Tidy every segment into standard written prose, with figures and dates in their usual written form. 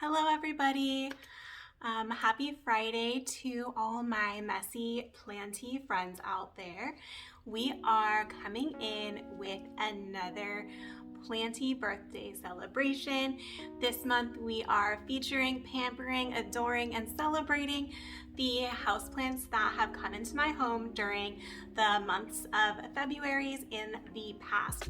Hello everybody. Happy Friday to all my messy planty friends out there. We are coming in with another planty birthday celebration. This month we are featuring, pampering, adoring, and celebrating the houseplants that have come into my home during the months of Februaries in the past.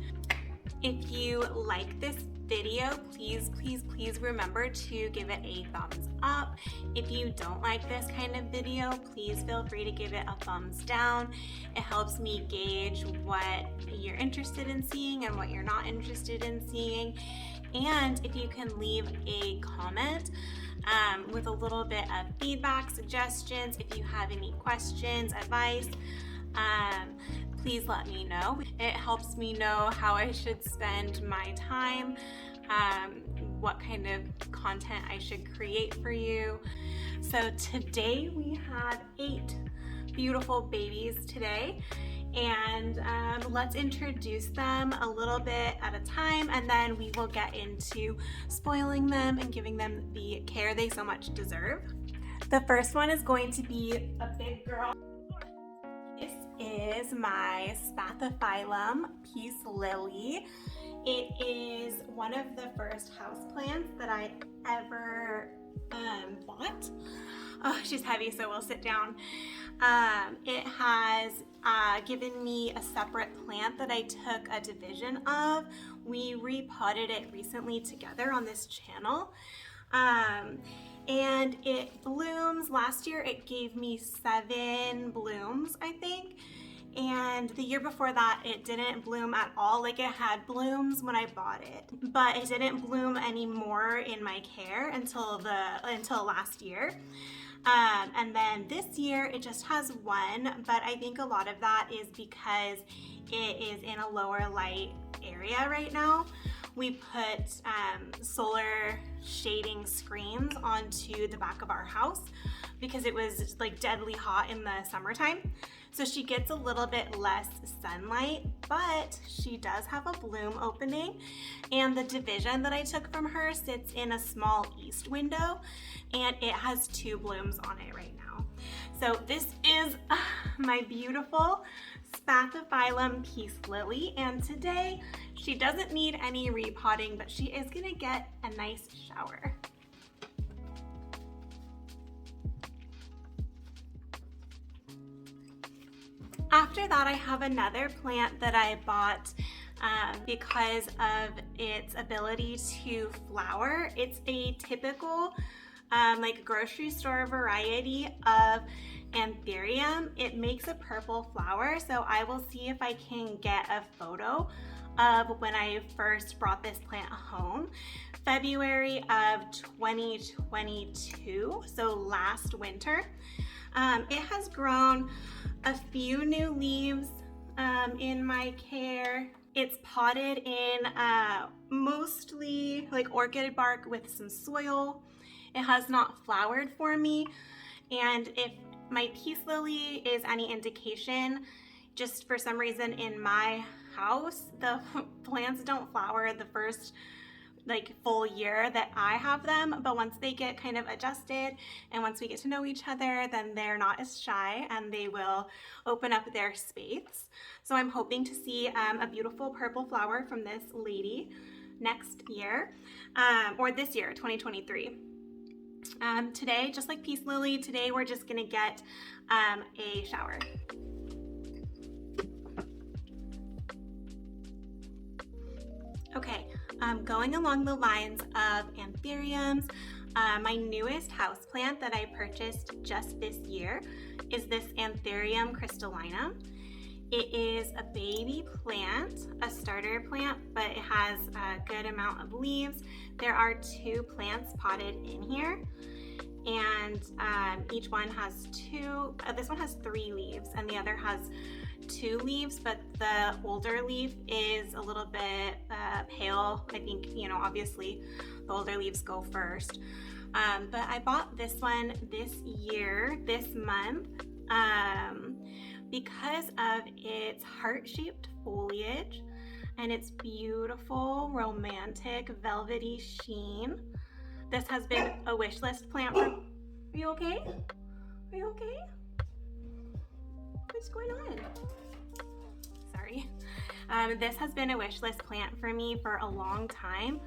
If you like this video, please remember to give it a thumbs up. If you don't like this kind of video, please feel free to give it a thumbs down. It helps me gauge what you're interested in seeing and what you're not interested in seeing. And if you can leave a comment with a little bit of feedback, suggestions, if you have any questions, advice, please let me know. It helps me know how I should spend my time, what kind of content I should create for you. So today we have 8 beautiful babies today, and let's introduce them a little bit at a time, and then we will get into spoiling them and giving them the care they so much deserve. The first one is going to be a big girl. This is my Spathiphyllum peace lily. It is one of the first houseplants that I ever bought. Oh, she's heavy, so we'll sit down. It has given me a separate plant that I took a division of. We repotted it recently together on this channel. And it blooms. Last year it gave me 7 blooms, I think. And the year before that it didn't bloom at all. Like, it had blooms when I bought it, but it didn't bloom anymore in my care until last year. And then this year it just has 1, but I think a lot of that is because it is in a lower light area right now. We put solar shading screens onto the back of our house because it was like deadly hot in the summertime. So she gets a little bit less sunlight, but she does have a bloom opening, and the division that I took from her sits in a small east window, and it has 2 blooms on it right now. So this is my beautiful Spathiphyllum peace lily, and today she doesn't need any repotting, but she is gonna get a nice shower. After that, I have another plant that I bought because of its ability to flower. It's a typical like grocery store variety of Anthurium. It makes a purple flower, so I will see if I can get a photo of when I first brought this plant home. February of 2022, so last winter. It has grown a few new leaves in my care. It's potted in mostly like orchid bark with some soil. It has not flowered for me, and if my peace lily is any indication, just for some reason in my house the plants don't flower the first like full year that I have them, but once they get kind of adjusted and once we get to know each other, then they're not as shy and they will open up their space. So I'm hoping to see a beautiful purple flower from this lady next year, or this year, 2023. Today, just like peace lily, today we're just gonna get a shower. Okay, going along the lines of Anthuriums, my newest houseplant that I purchased just this year is this Anthurium crystallinum. It is a baby plant, a starter plant, but it has a good amount of leaves. There are 2 plants potted in here, and each one has 2, this one has 3 leaves and the other has 2 leaves, but the older leaf is a little bit pale. I think, you know, obviously the older leaves go first. But I bought this one this year, this month, because of its heart-shaped foliage and its beautiful romantic velvety sheen. This has been a wish list plant for... Are you okay? Are you okay? What's going on? Sorry. This has been a wish list plant for me for a long time.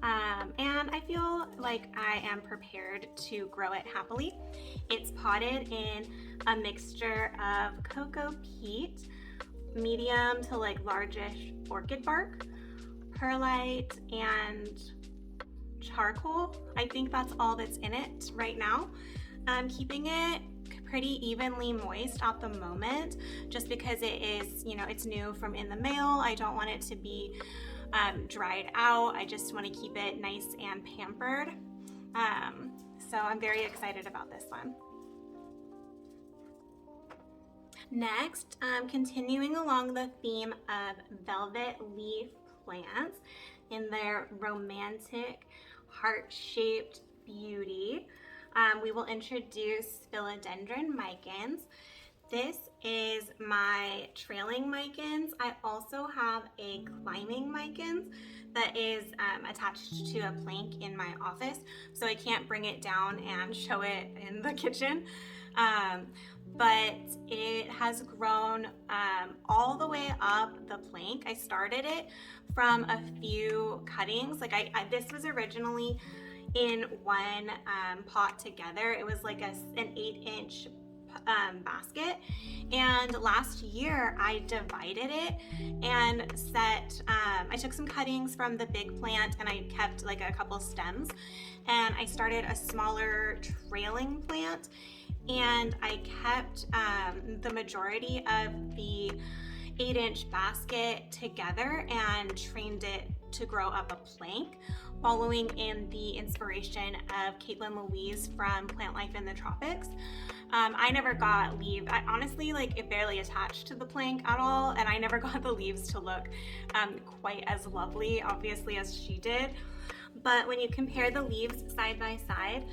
And I feel like I am prepared to grow it happily. It's potted in a mixture of cocoa peat, medium to like largish orchid bark, perlite, and charcoal. I think that's all that's in it right now. I'm keeping it pretty evenly moist at the moment just because it is, you know, it's new from in the mail. I don't want it to be dried out. I just want to keep it nice and pampered. So I'm very excited about this one. Next, continuing along the theme of velvet leaf plants in their romantic heart-shaped beauty, we will introduce Philodendron Micans. This is my trailing Micans. I also have a climbing Micans that is attached to a plank in my office, so I can't bring it down and show it in the kitchen. But it has grown all the way up the plank. I started it from a few cuttings. Like this was originally in one pot together. It was like an 8-inch basket, and last year I divided it and set I took some cuttings from the big plant and I kept like a couple stems, and I started a smaller trailing plant, and I kept the majority of the 8-inch basket together and trained it to grow up a plank, following in the inspiration of Caitlin Louise from Plant Life in the Tropics. I never got leaves. I honestly, like, it barely attached to the plank at all, and I never got the leaves to look quite as lovely, obviously, as she did. But when you compare the leaves side by side,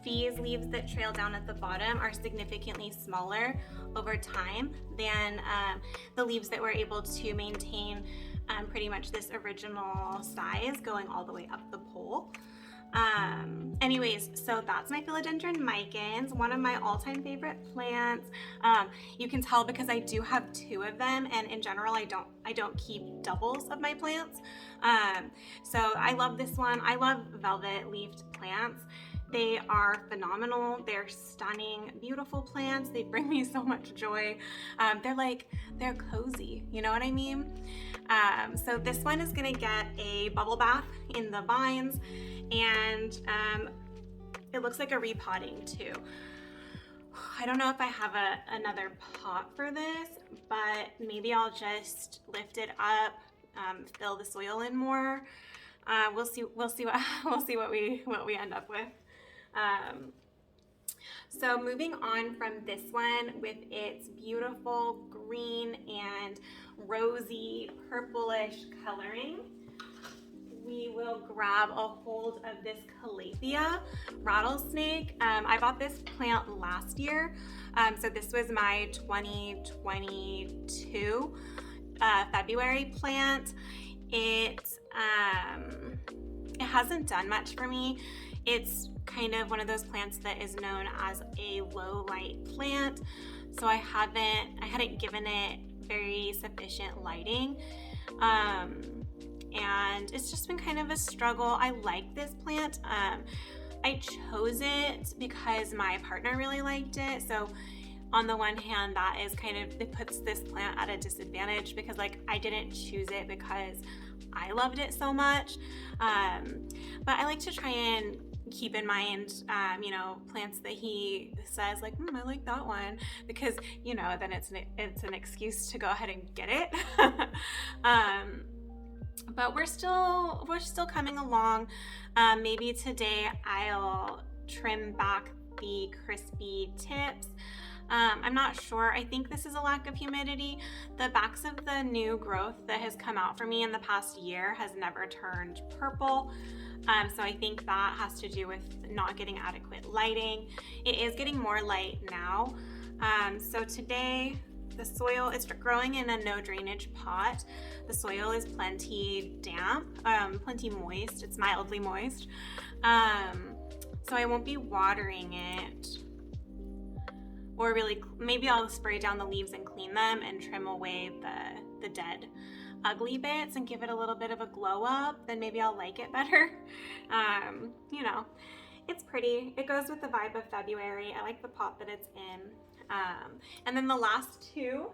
these leaves that trail down at the bottom are significantly smaller over time than the leaves that were able to maintain pretty much this original size going all the way up the pole. Anyways, so that's my Philodendron Micans, one of my all-time favorite plants. You can tell because I do have 2 of them, and in general I don't keep doubles of my plants. So I love this one. I love velvet leafed plants. They are phenomenal. They're stunning, beautiful plants. They bring me so much joy. They're cozy, you know what I mean? So this one is gonna get a bubble bath in the vines, and it looks like a repotting too. I don't know if I have another pot for this, but maybe I'll just lift it up, fill the soil in more. We'll see what we end up with. So moving on from this one with its beautiful green and rosy purplish coloring, we will grab a hold of this Calathea Rattlesnake. I bought this plant last year, so this was my 2022 February plant. It hasn't done much for me. It's kind of one of those plants that is known as a low light plant, so I hadn't given it very sufficient lighting, and it's just been kind of a struggle. I like this plant. I chose it because my partner really liked it, so on the one hand that is it puts this plant at a disadvantage because like I didn't choose it because I loved it so much, but I like to try and keep in mind, plants that he says like, I like that one, because then it's an excuse to go ahead and get it. But we're still coming along. Maybe today I'll trim back the crispy tips. I'm not sure. I think this is a lack of humidity. The backs of the new growth that has come out for me in the past year has never turned purple. So I think that has to do with not getting adequate lighting. It is getting more light now. So today The soil, it's growing in a no drainage pot. The soil is plenty damp, plenty moist. It's mildly moist. So I won't be watering it. Or really, maybe I'll spray down the leaves and clean them and trim away the dead ugly bits and give it a little bit of a glow up. Then maybe I'll like it better. You know, it's pretty. It goes with the vibe of February. I like the pot that it's in. And then the last two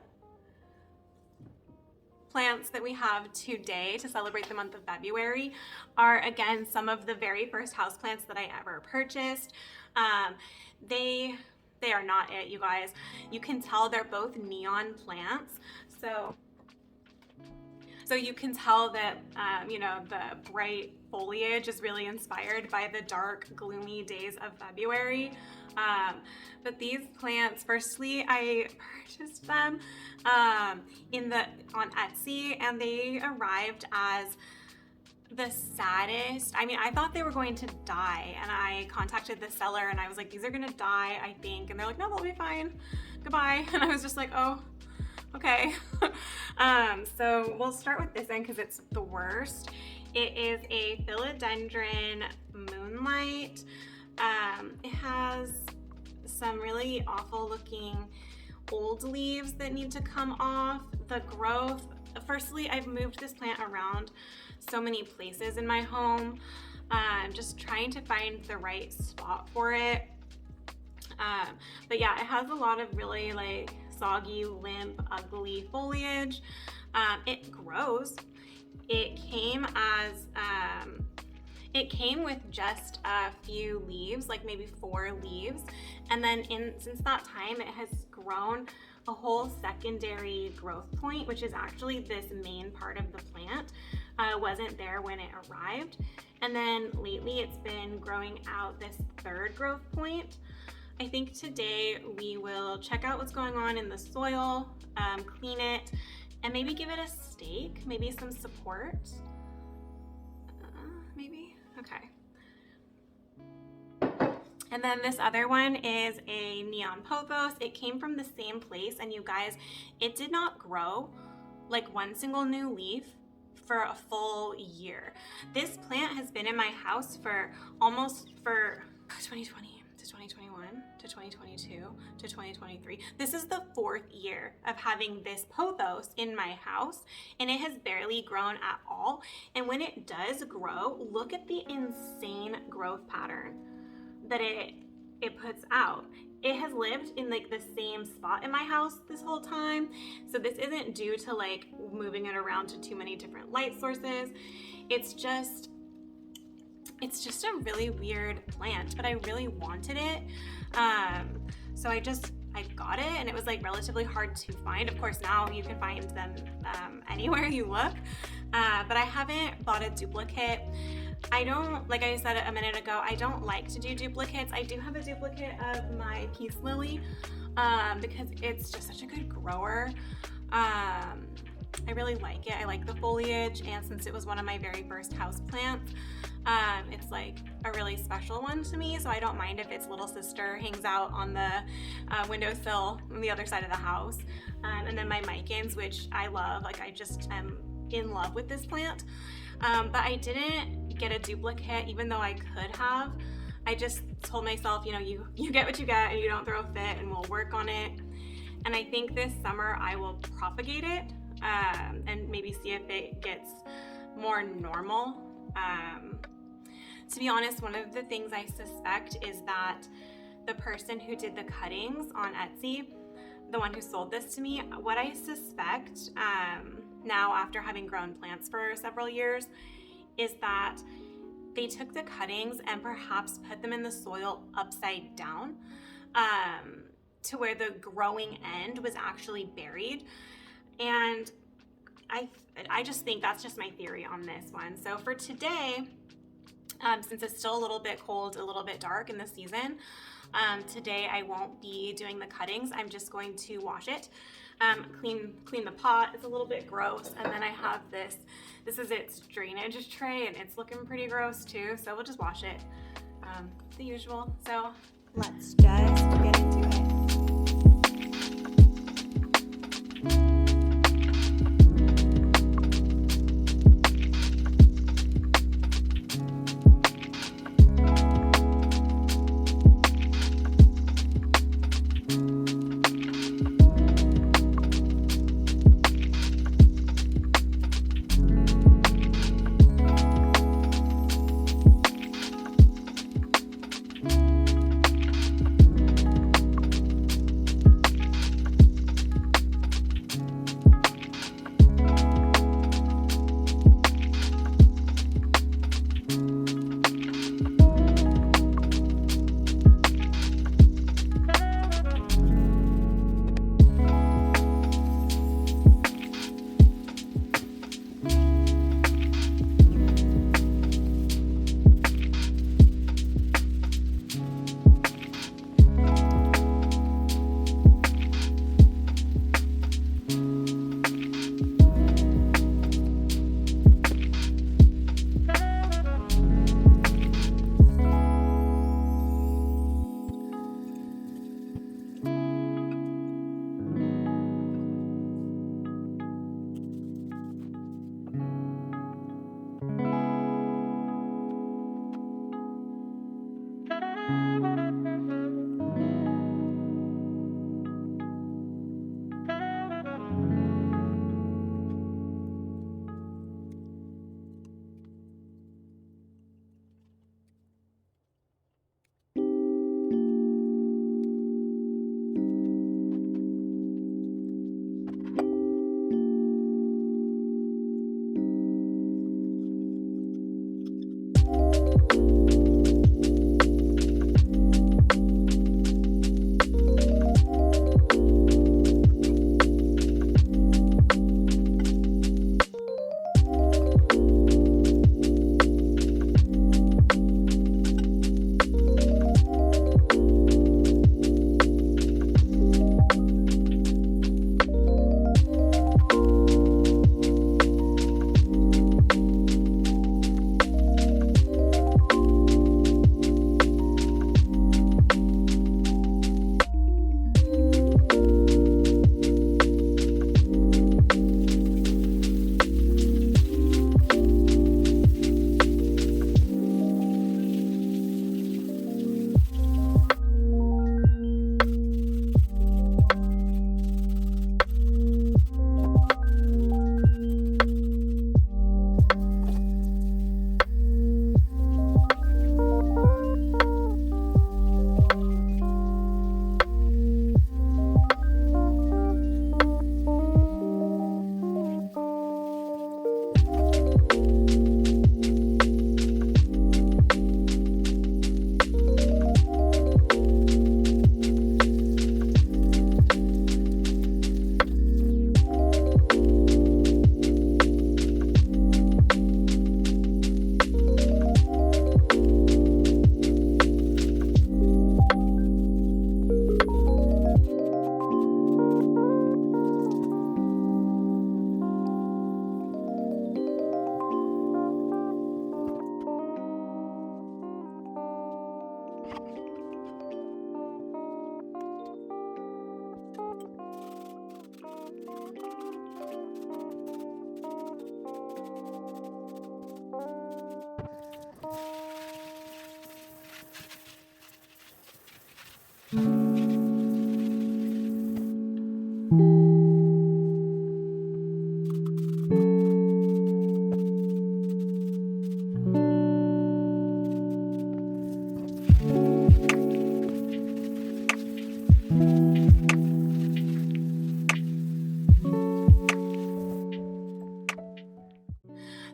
plants that we have today to celebrate the month of February are, again, some of the very first houseplants that I ever purchased. They are not it, you guys. You can tell they're both neon plants. So you can tell that, you know, the bright foliage is really inspired by the dark, gloomy days of February. But these plants, firstly, I purchased them on Etsy, and they arrived as the saddest. I mean, I thought they were going to die, and I contacted the seller and I was like, these are gonna die, I think. And they're like, no, they'll be fine. Goodbye. And I was just like, oh, okay. So we'll start with this end because it's the worst. It is a Philodendron Moonlight. It has some really awful looking old leaves that need to come off. The growth, firstly, I've moved this plant around so many places in my home. Just trying to find the right spot for it. But yeah, it has a lot of really like soggy, limp, ugly foliage. It grows. It came with just a few leaves, like maybe 4 leaves. And then since that time, it has grown a whole secondary growth point, which is actually this main part of the plant. Wasn't there when it arrived. And then lately it's been growing out this 3rd growth point. I think today we will check out what's going on in the soil, clean it, and maybe give it a stake, maybe some support. Maybe, okay. And then this other one is a neon pothos. It came from the same place, and you guys, it did not grow like one single new leaf for a full year. This plant has been in my house for 2020 to 2021 to 2022 to 2023. This is the 4th year of having this pothos in my house, and it has barely grown at all. And when it does grow, look at the insane growth pattern that it puts out. It has lived in like the same spot in my house this whole time. So this isn't due to like moving it around to too many different light sources. It's just a really weird plant, but I really wanted it. So I got it, and it was like relatively hard to find. Of course, now you can find them anywhere you look, but I haven't bought a duplicate. I don't, like I said a minute ago, I don't like to do duplicates. I do have a duplicate of my peace lily because it's just such a good grower. I really like it. I like the foliage, and since it was one of my very first house plants, it's like a really special one to me, so I don't mind if its little sister hangs out on the windowsill on the other side of the house. And then my Micans, which I love, like I just am in love with this plant. But I didn't get a duplicate, even though I could have. I just told myself, you know, you get what you get and you don't throw a fit, and we'll work on it. And I think this summer I will propagate it and maybe see if it gets more normal. To be honest, one of the things I suspect is that the person who did the cuttings on Etsy, the one who sold this to me, what I suspect now after having grown plants for several years is that they took the cuttings and perhaps put them in the soil upside down to where the growing end was actually buried. And I just think that's just my theory on this one. So for today, since it's still a little bit cold, a little bit dark in the season, today I won't be doing the cuttings. I'm just going to wash it, clean the pot. It's a little bit gross. And then I have this is its drainage tray, and it's looking pretty gross too. So we'll just wash it, the usual. So let's just get into it.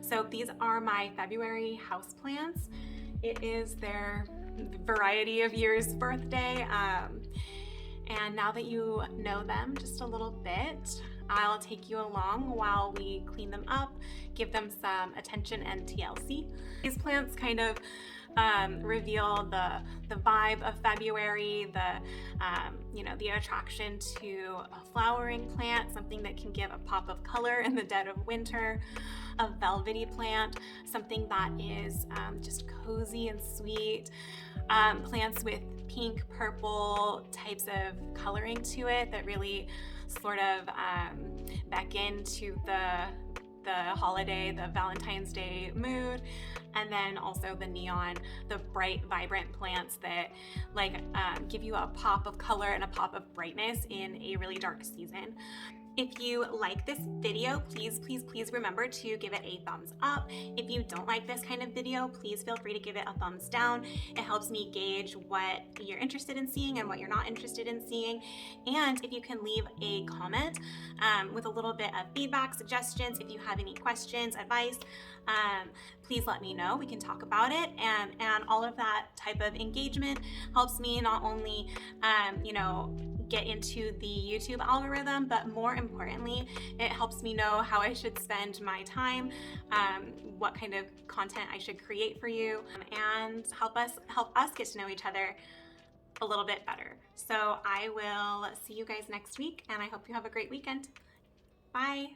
So these are my February houseplants. It is their variety of years birthday. And now that you know them just a little bit, I'll take you along while we clean them up, give them some attention and TLC. These plants kind of reveal the vibe of February, the attraction to a flowering plant, something that can give a pop of color in the dead of winter, a velvety plant, something that is just cozy and sweet, plants with pink, purple types of coloring to it that really sort of beckon to the holiday, the Valentine's Day mood, and then also the neon, the bright, vibrant plants that like give you a pop of color and a pop of brightness in a really dark season. If you like this video, please remember to give it a thumbs up. If you don't like this kind of video, please feel free to give it a thumbs down. It helps me gauge what you're interested in seeing and what you're not interested in seeing. And if you can leave a comment with a little bit of feedback, suggestions, if you have any questions, advice, please let me know. We can talk about it, and all of that type of engagement helps me not only get into the YouTube algorithm, but more importantly, it helps me know how I should spend my time, what kind of content I should create for you, and help us get to know each other a little bit better. So I will see you guys next week, and I hope you have a great weekend. Bye.